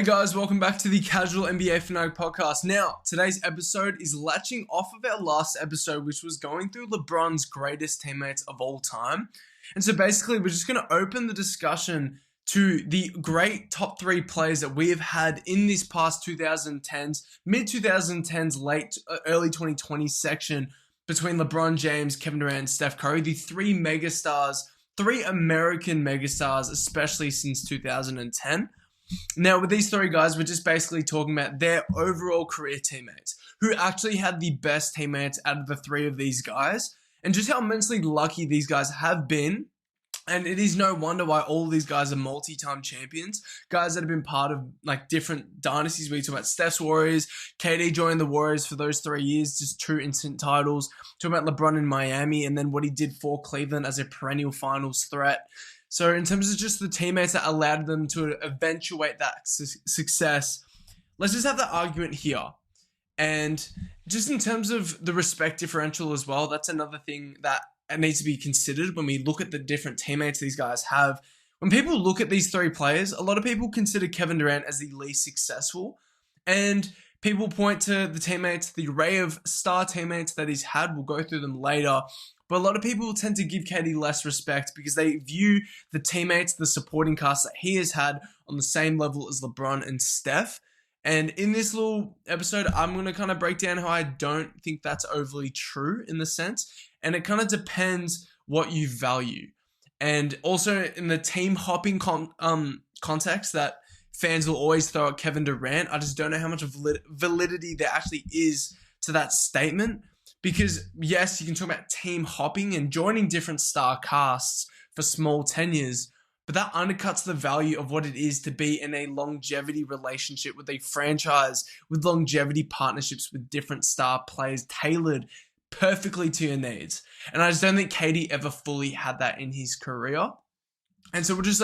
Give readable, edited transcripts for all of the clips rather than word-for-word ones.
Guys, welcome back to the Casual NBA Fanatic Podcast. Now, today's episode is latching off of our last episode, which was going through LeBron's greatest teammates of all time. And so basically, we're just going to open the discussion to the great top three players that we have had in this past 2010s, mid-2010s, early 2020s section between LeBron James, Kevin Durant, and Steph Curry, the three megastars, three American megastars, especially since 2010. Now, with these three guys, we're just basically talking about their overall career teammates, who actually had the best teammates out of the three of these guys, and just how immensely lucky these guys have been. And it is no wonder why all of these guys are multi-time champions, guys that have been part of like different dynasties. We talk about Steph's Warriors, KD joined the Warriors for those 3 years, just two instant titles. Talk about LeBron in Miami, and then what he did for Cleveland as a perennial finals threat. So in terms of just the teammates that allowed them to eventuate that success, let's just have that argument here. And just in terms of the respect differential as well, that's another thing that needs to be considered when we look at the different teammates these guys have. When people look at these three players, a lot of people consider Kevin Durant as the least successful. And people point to the teammates, the array of star teammates that he's had. We'll go through them later. But a lot of people tend to give KD less respect because they view the teammates, the supporting cast that he has had on the same level as LeBron and Steph. And in this little episode, I'm going to kind of break down how I don't think that's overly true in the sense. And it kind of depends what you value. And also in the team hopping context that fans will always throw at Kevin Durant, I just don't know how much validity there actually is to that statement. Because yes, you can talk about team hopping and joining different star casts for small tenures, but that undercuts the value of what it is to be in a longevity relationship with a franchise, with longevity partnerships with different star players tailored perfectly to your needs. And I just don't think KD ever fully had that in his career. And so we'll just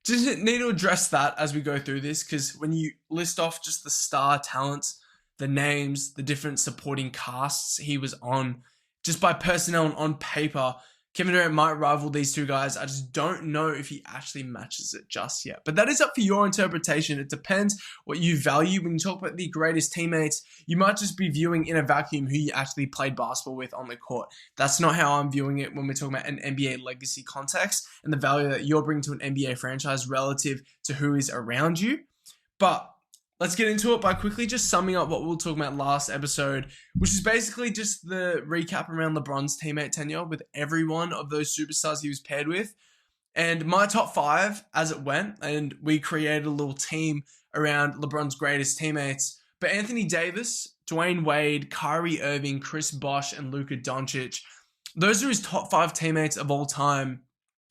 need to address that as we go through this, because when you list off just the star talents, the names, the different supporting casts he was on, just by personnel and on paper, Kevin Durant might rival these two guys. I just don't know if he actually matches it just yet. But that is up for your interpretation. It depends what you value. When you talk about the greatest teammates, you might just be viewing in a vacuum who you actually played basketball with on the court. That's not how I'm viewing it when we're talking about an NBA legacy context and the value that you're bringing to an NBA franchise relative to who is around you. But let's get into it by quickly just summing up what we were talking about last episode, which is basically just the recap around LeBron's teammate tenure with every one of those superstars he was paired with. And my top five as it went, and we created a little team around LeBron's greatest teammates. But Anthony Davis, Dwayne Wade, Kyrie Irving, Chris Bosh, and Luka Doncic, those are his top five teammates of all time.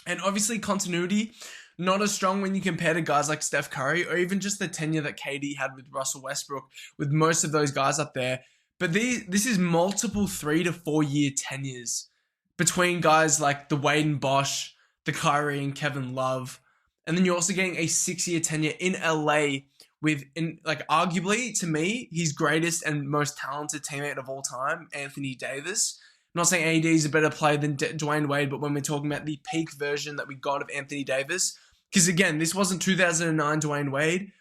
And obviously continuity, not as strong when you compare to guys like Steph Curry or even just the tenure that KD had with Russell Westbrook, with most of those guys up there. But this is multiple 3 to 4 year tenures between guys like the Wade and Bosh, the Kyrie and Kevin Love. And then you're also getting a 6-year tenure in LA with, arguably, to me, his greatest and most talented teammate of all time, Anthony Davis. I'm not saying AD is a better player than Dwayne Wade, but when we're talking about the peak version that we got of Anthony Davis, because again, this wasn't 2009 Dwayne Wade.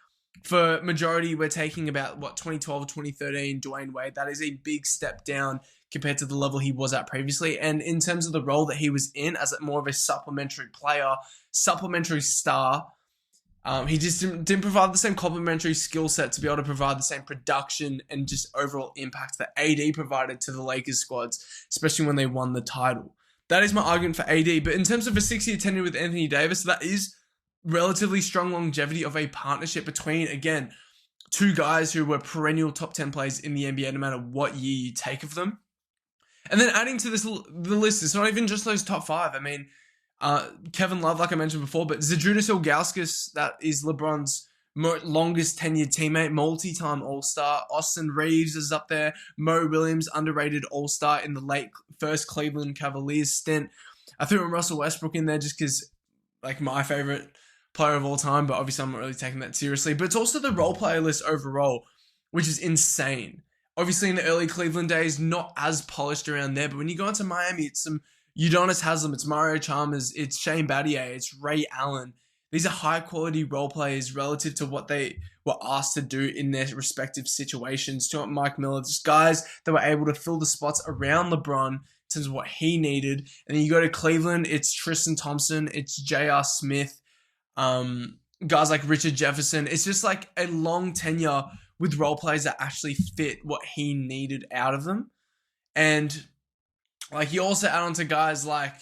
For majority, we're taking about, 2012 or 2013 Dwayne Wade. That is a big step down compared to the level he was at previously. And in terms of the role that he was in as more of a supplementary player, supplementary star, he just didn't provide the same complementary skill set to be able to provide the same production and just overall impact that AD provided to the Lakers squads, especially when they won the title. That is my argument for AD. But in terms of a 6-year tenure with Anthony Davis, that is relatively strong longevity of a partnership between, again, two guys who were perennial top 10 players in the NBA no matter what year you take of them. And then adding to this, the list, it's not even just those top five. I mean, Kevin Love, like I mentioned before, but Zydrunas Ilgauskas, that is LeBron's longest tenured teammate, multi-time All-Star. Austin Reeves is up there. Mo Williams, underrated All-Star in the late first Cleveland Cavaliers stint. I threw Russell Westbrook in there just because, my favorite player of all time, but obviously I'm not really taking that seriously. But it's also the role player list overall, which is insane. Obviously in the early Cleveland days, not as polished around there, but when you go into Miami, it's some Udonis Haslem, it's Mario Chalmers, it's Shane Battier, it's Ray Allen. These are high quality role players relative to what they were asked to do in their respective situations. To Mike Miller, just guys that were able to fill the spots around LeBron in terms of what he needed. And then you go to Cleveland, it's Tristan Thompson, it's J.R. Smith, guys like Richard Jefferson. It's just like a long tenure with role players that actually fit what he needed out of them. And like you also add on to guys like,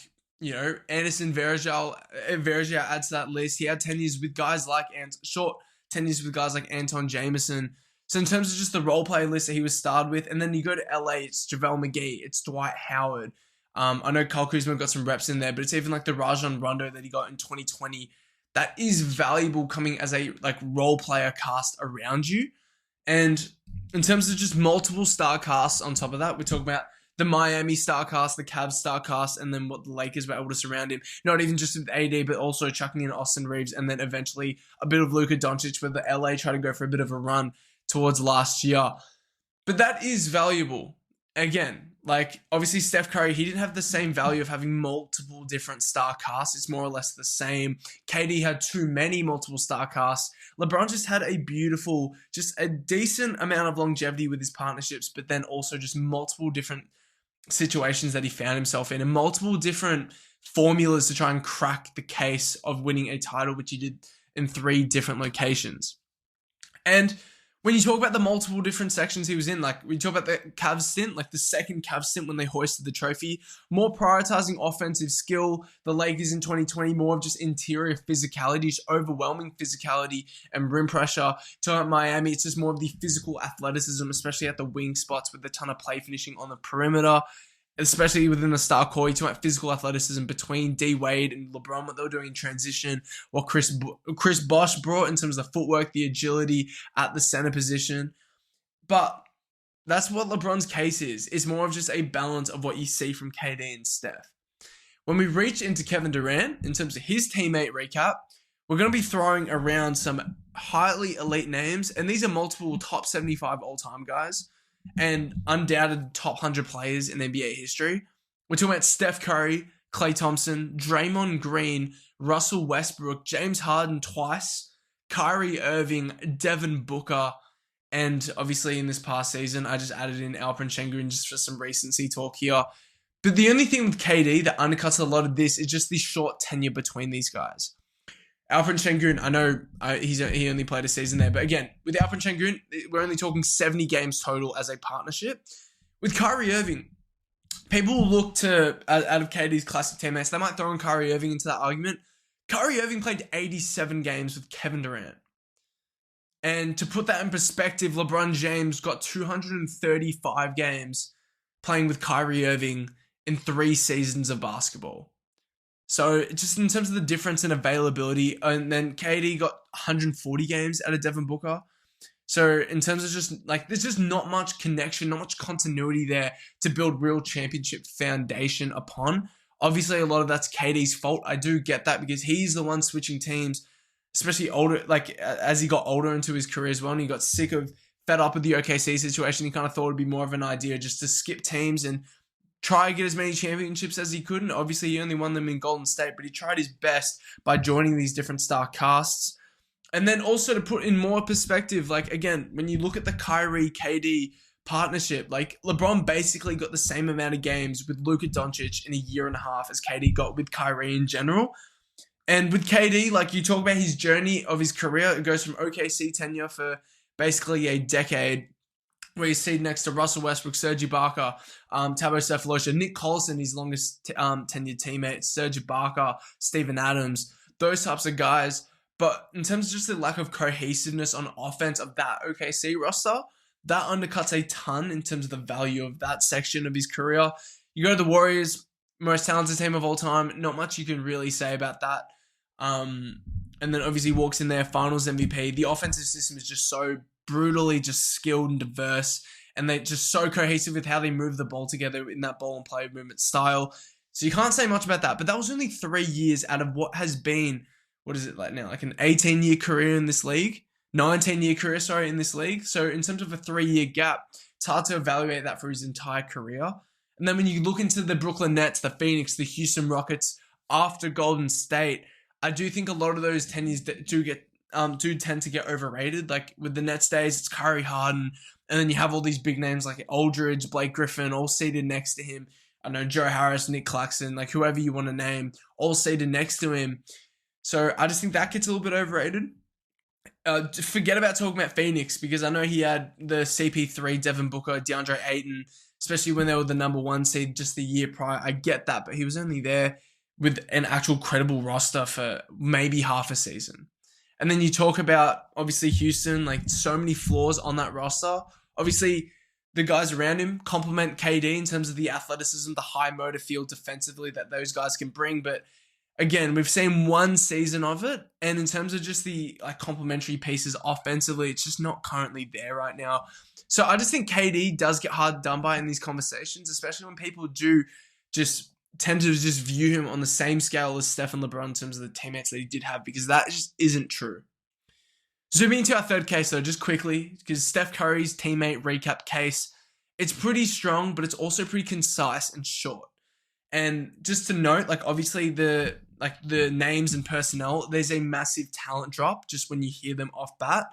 you know, Anderson Varejao adds to that list. He had 10 years with guys like short 10 years with guys like Anton Jameson. So in terms of just the role player list that he was starred with, and then you go to LA, it's JaVale McGee, it's Dwight Howard. I know Kyle Kuzma got some reps in there, but it's even like the Rajon Rondo that he got in 2020. That is valuable coming as a like role player cast around you. And in terms of just multiple star casts on top of that, we're talking about the Miami star cast, the Cavs star cast, and then what the Lakers were able to surround him. Not even just with AD, but also chucking in Austin Reeves, and then eventually a bit of Luka Doncic, where the LA tried to go for a bit of a run towards last year. But that is valuable. Again, like obviously Steph Curry, he didn't have the same value of having multiple different star casts. It's more or less the same. KD had too many multiple star casts. LeBron just had a beautiful, just a decent amount of longevity with his partnerships, but then also just multiple different situations that he found himself in and multiple different formulas to try and crack the case of winning a title, which he did in 3 different locations. And when you talk about the multiple different sections he was in, like we talk about the Cavs stint, like the second Cavs stint when they hoisted the trophy, more prioritizing offensive skill. The Lakers in 2020, more of just interior physicality, just overwhelming physicality and rim pressure. Talking about Miami, it's just more of the physical athleticism, especially at the wing spots with a ton of play finishing on the perimeter. Especially within the star core, you talk about physical athleticism between D Wade and LeBron, what they were doing in transition, what Chris Bosh brought in terms of the footwork, the agility at the center position. But that's what LeBron's case is. It's more of just a balance of what you see from KD and Steph. When we reach into Kevin Durant, in terms of his teammate recap, we're going to be throwing around some highly elite names, and these are multiple top 75 all-time guys and undoubted top 100 players in NBA history. We're talking about Steph Curry, Klay Thompson, Draymond Green, Russell Westbrook, James Harden twice, Kyrie Irving, Devin Booker, and obviously in this past season, I just added in Alperen Şengün just for some recency talk here. But the only thing with KD that undercuts a lot of this is just the short tenure between these guys. Alperen Şengün, I know he only played a season there, but again, with Alperen Şengün, we're only talking 70 games total as a partnership. With Kyrie Irving, people will look to, out of KD's classic teammates, they might throw in Kyrie Irving into that argument. Kyrie Irving played 87 games with Kevin Durant. And to put that in perspective, LeBron James got 235 games playing with Kyrie Irving in 3 seasons of basketball. So just in terms of the difference in availability, and then KD got 140 games out of Devin Booker. So in terms of just like, there's just not much connection, not much continuity there to build real championship foundation upon. Obviously, a lot of that's KD's fault. I do get that because he's the one switching teams, especially older, like as he got older into his career as well, and he got fed up with the OKC situation. He kind of thought it'd be more of an idea just to skip teams and try to get as many championships as he could. And obviously, he only won them in Golden State, but he tried his best by joining these different star casts. And then also to put in more perspective, like again, when you look at the Kyrie KD partnership, like LeBron basically got the same amount of games with Luka Doncic in a year and a half as KD got with Kyrie in general. And with KD, like you talk about his journey of his career, it goes from OKC tenure for basically a decade, where you see next to Russell Westbrook, Serge Ibaka, Thabo Sefolosha, Nick Collison, his longest tenured teammate, Serge Ibaka, Steven Adams, those types of guys. But in terms of just the lack of cohesiveness on offense of that OKC roster, that undercuts a ton in terms of the value of that section of his career. You go to the Warriors, most talented team of all time, not much you can really say about that. And then obviously walks in there, finals MVP. The offensive system is just so brutally just skilled and diverse, and they're just so cohesive with how they move the ball together in that ball and play movement style. So you can't say much about that, but that was only 3 years out of what has been, what is it like now, like an 18-year career in this league, 19-year career, in this league. So in terms of a 3-year gap, it's hard to evaluate that for his entire career. And then when you look into the Brooklyn Nets, the Phoenix, the Houston Rockets after Golden State, I do think a lot of those tenures do tend to get overrated. Like with the Nets days, it's Curry, Harden, and then you have all these big names like Aldridge, Blake Griffin, all seated next to him. I know Joe Harris, Nick Claxton, like whoever you want to name, all seated next to him. So I just think that gets a little bit overrated. Forget about talking about Phoenix, because I know he had the CP3, Devin Booker, DeAndre Ayton, especially when they were the number 1 seed just the year prior. I get that, but he was only there with an actual credible roster for maybe half a season. And then you talk about, obviously, Houston, like so many flaws on that roster. Obviously, the guys around him complement KD in terms of the athleticism, the high motor field defensively that those guys can bring. But again, we've seen one season of it. And in terms of just the complementary pieces offensively, it's just not currently there right now. So I just think KD does get hard done by in these conversations, especially when people do just tend to just view him on the same scale as Steph and LeBron in terms of the teammates that he did have, because that just isn't true. Zooming into our third case though, just quickly, because Steph Curry's teammate recap case, it's pretty strong, but it's also pretty concise and short. And just to note, obviously the names and personnel, there's a massive talent drop just when you hear them off bat.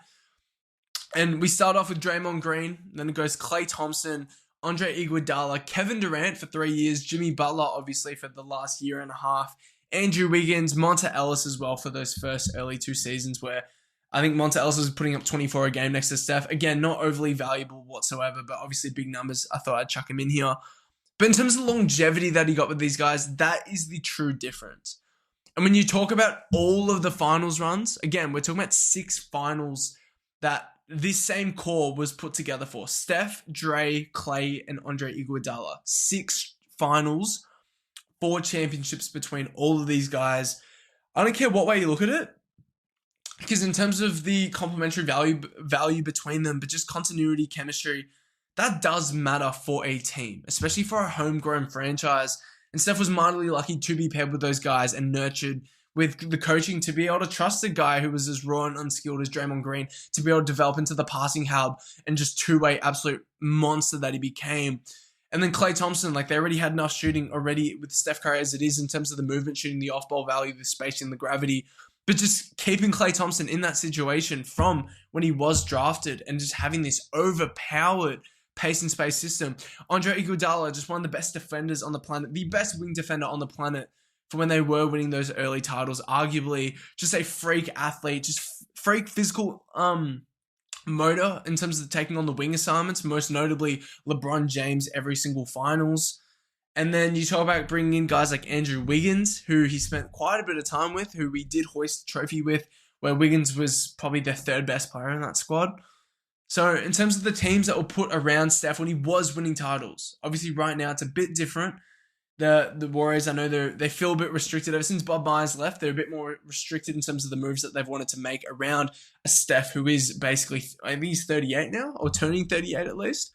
And we start off with Draymond Green, then it goes Klay Thompson, Andre Iguodala, Kevin Durant for 3 years, Jimmy Butler obviously for the last year and a half, Andrew Wiggins, Monta Ellis as well for those first early 2 seasons, where I think Monta Ellis was putting up 24 a game next to Steph. Again, not overly valuable whatsoever, but obviously big numbers. I thought I'd chuck him in here. But in terms of the longevity that he got with these guys, that is the true difference. And when you talk about all of the finals runs, again, we're talking about 6 finals that this same core was put together for. Steph, Dre, Klay, and Andre Iguodala. 6 finals, 4 championships between all of these guys. I don't care what way you look at it, because in terms of the complementary value between them, but just continuity, chemistry, that does matter for a team, especially for a homegrown franchise. And Steph was mightily lucky to be paired with those guys and nurtured with the coaching to be able to trust a guy who was as raw and unskilled as Draymond Green to be able to develop into the passing hub and just two-way absolute monster that he became. And then Klay Thompson, they already had enough shooting already with Steph Curry as it is in terms of the movement shooting, the off-ball value, the spacing, the gravity. But just keeping Klay Thompson in that situation from when he was drafted and just having this overpowered pace and space system. Andre Iguodala, just one of the best defenders on the planet, the best wing defender on the planet for when they were winning those early titles. Arguably, just a freak athlete, just freak physical motor in terms of taking on the wing assignments, most notably LeBron James every single finals. And then you talk about bringing in guys like Andrew Wiggins, who he spent quite a bit of time with, who we did hoist the trophy with, where Wiggins was probably their 3rd best player in that squad. So in terms of the teams that were put around Steph when he was winning titles, obviously right now it's a bit different. The Warriors, I know they feel a bit restricted. Ever since Bob Myers left, they're a bit more restricted in terms of the moves that they've wanted to make around a Steph who is basically, I think he's 38 now, or turning 38 at least.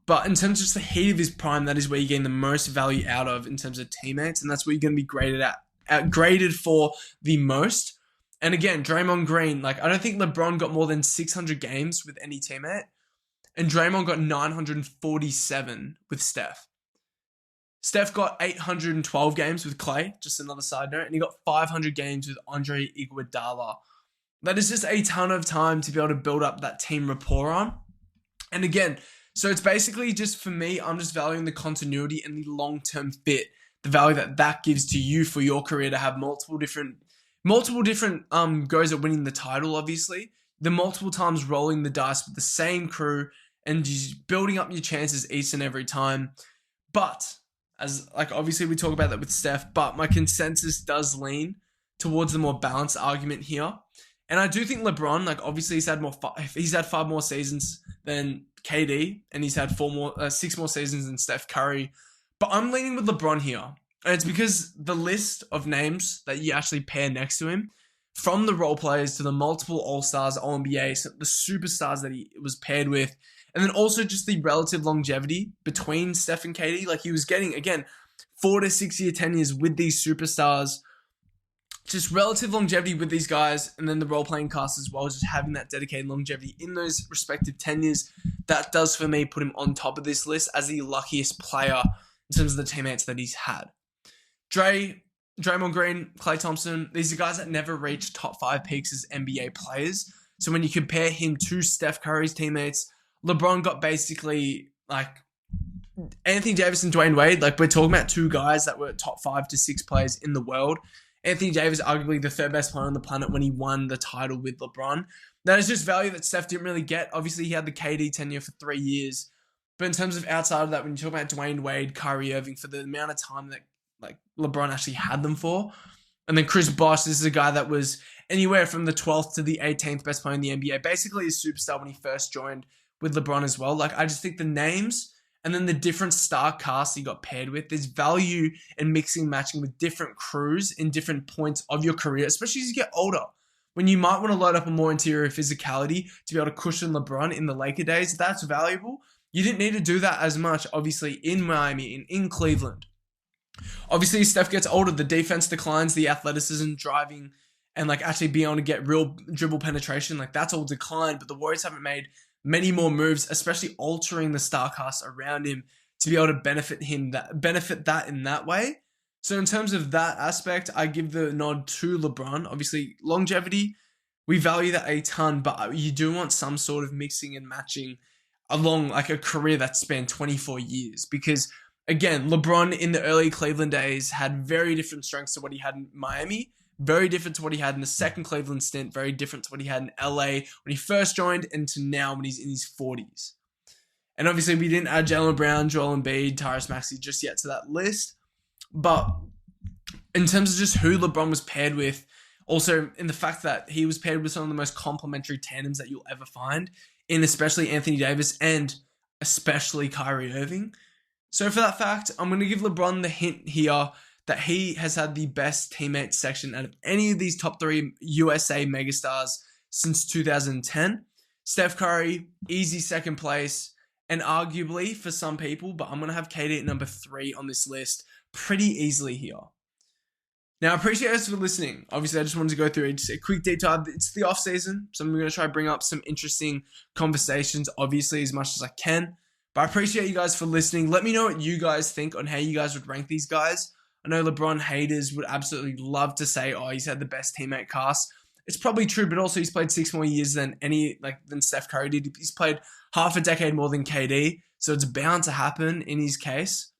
But in terms of just the heat of his prime, that is where you're getting the most value out of in terms of teammates, and that's what you're going to be graded for the most. And again, Draymond Green, I don't think LeBron got more than 600 games with any teammate, and Draymond got 947 with Steph. Steph got 812 games with Klay, just another side note, and he got 500 games with Andre Iguodala. That is just a ton of time to be able to build up that team rapport on. And again, so it's basically just, for me, I'm just valuing the continuity and the long-term fit, the value that gives to you for your career to have multiple different goes at winning the title, obviously. The multiple times rolling the dice with the same crew and just building up your chances each and every time. But, as obviously we talk about that with Steph, but my consensus does lean towards the more balanced argument here. And I do think LeBron, obviously he's had 5 more seasons than KD, and he's had 6 more seasons than Steph Curry. But I'm leaning with LeBron here. And it's because the list of names that you actually pair next to him, from the role players to the multiple All-Stars, All-NBA, so the superstars that he was paired with, and then also just the relative longevity between Steph and KD. He was getting, again, 4 to 6 year tenures with these superstars. Just relative longevity with these guys, and then the role-playing cast as well, just having that dedicated longevity in those respective tenures. That does, for me, put him on top of this list as the luckiest player in terms of the teammates that he's had. Dre, Draymond Green, Klay Thompson, these are guys that never reached top 5 peaks as NBA players. So when you compare him to Steph Curry's teammates, LeBron got basically like Anthony Davis and Dwayne Wade. Like, we're talking about 2 guys that were top 5 to 6 players in the world. Anthony Davis, arguably the 3rd best player on the planet when he won the title with LeBron. That is just value that Steph didn't really get. Obviously, he had the KD tenure for 3 years. But in terms of outside of that, when you talk about Dwayne Wade, Kyrie Irving, for the amount of time that like LeBron actually had them for. And then Chris Bosh, this is a guy that was anywhere from the 12th to the 18th best player in the NBA. Basically a superstar when he first joined with LeBron as well. Like, I just think the names and then the different star casts he got paired with, there's value in mixing and matching with different crews in different points of your career, especially as you get older. When you might want to load up a more interior physicality to be able to cushion LeBron in the Laker days, that's valuable. You didn't need to do that as much, obviously, in Miami, in Cleveland. Obviously, as Steph gets older, the defense declines, the athleticism, driving, and like actually being able to get real dribble penetration, like that's all declined. But the Warriors haven't made many more moves, especially altering the star cast around him to be able to benefit that in that way. So in terms of that aspect, I give the nod to LeBron. Obviously, longevity, we value that a ton, but you do want some sort of mixing and matching along like a career that spanned 24 years. Because again, LeBron in the early Cleveland days had very different strengths to what he had in Miami, very different to what he had in the second Cleveland stint, very different to what he had in LA when he first joined, and to now when he's in his 40s. And obviously, we didn't add Jaylen Brown, Joel Embiid, Tyrese Maxey just yet to that list. But in terms of just who LeBron was paired with, also in the fact that he was paired with some of the most complementary tandems that you'll ever find, in especially Anthony Davis and especially Kyrie Irving. So for that fact, I'm going to give LeBron the hint here that he has had the best teammate section out of any of these top 3 USA megastars since 2010. Steph Curry, easy second place, and arguably for some people, but I'm going to have KD at number 3 on this list pretty easily here. Now, I appreciate you guys for listening. Obviously, I just wanted to go through just a quick deep dive. It's the off season, so I'm going to try to bring up some interesting conversations, obviously, as much as I can. But I appreciate you guys for listening. Let me know what you guys think on how you guys would rank these guys. I know LeBron haters would absolutely love to say, oh, he's had the best teammate cast. It's probably true, but also he's played 6 more years than Steph Curry did. He's played half a decade more than KD, so it's bound to happen in his case.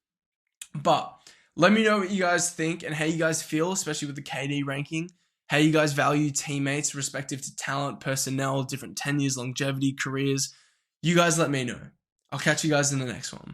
But let me know what you guys think and how you guys feel, especially with the KD ranking, how you guys value teammates respective to talent, personnel, different tenures, longevity, careers. You guys let me know. I'll catch you guys in the next one.